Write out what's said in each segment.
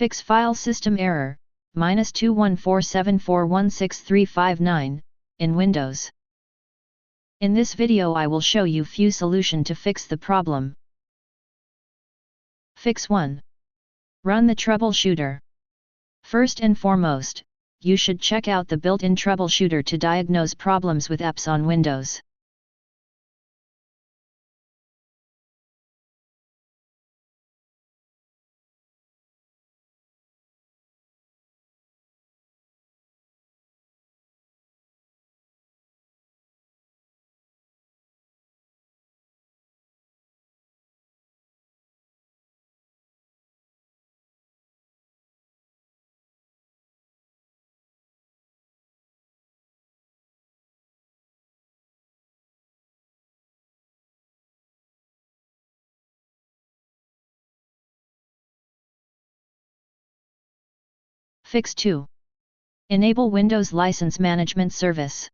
Fix file system error, -214741635 in Windows. In this video I will show you few solution to fix the problem. Fix 1. Run the troubleshooter. First and foremost, you should check out the built-in troubleshooter to diagnose problems with apps on Windows. Fix 2. Enable Windows License Management Service.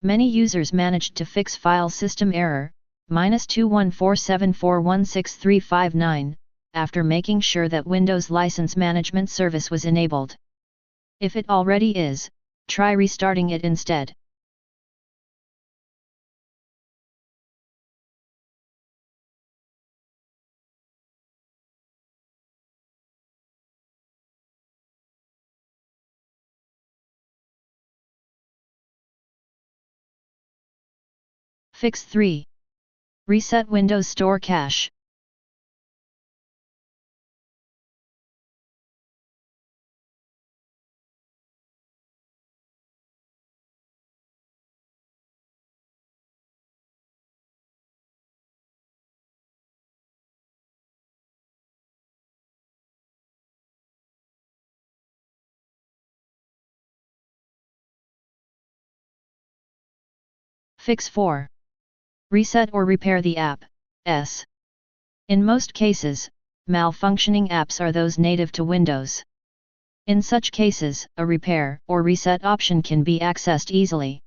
Many users managed to fix file system error, -214741635 after making sure that Windows License Management Service was enabled. If it already is, try restarting it instead. Fix 3. Reset Windows Store Cache. Fix 4. Reset or repair the app. In most cases, malfunctioning apps are those native to Windows. In such cases, a repair or reset option can be accessed easily.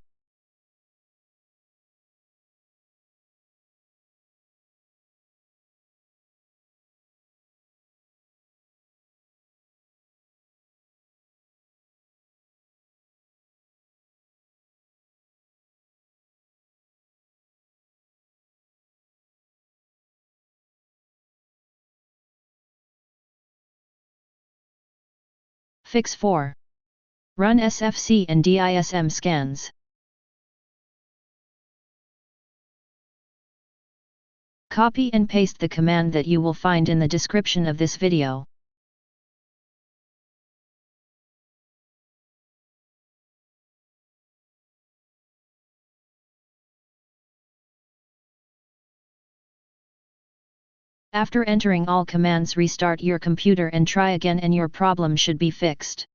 Fix 4. Run SFC and DISM scans. Copy and paste the command that you will find in the description of this video. After entering all commands, restart your computer and try again and your problem should be fixed.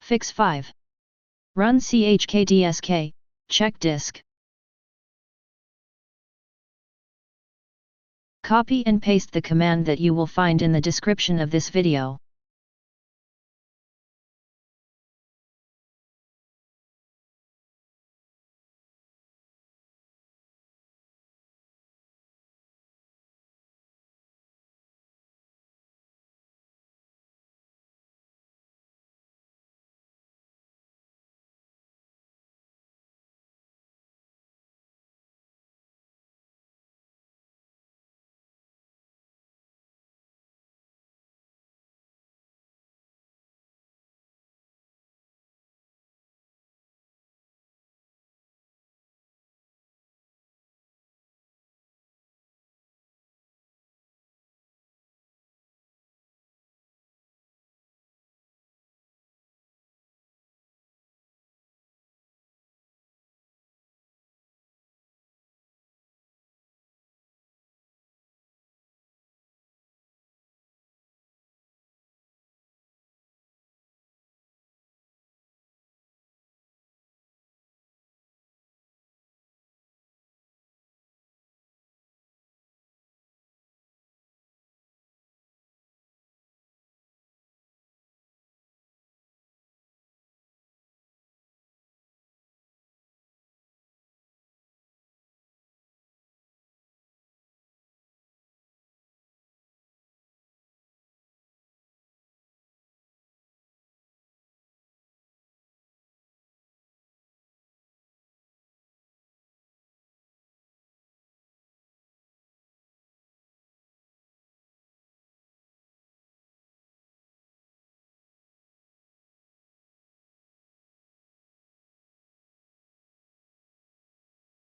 Fix 5. Run CHKDSK, check disk. Copy and paste the command that you will find in the description of this video.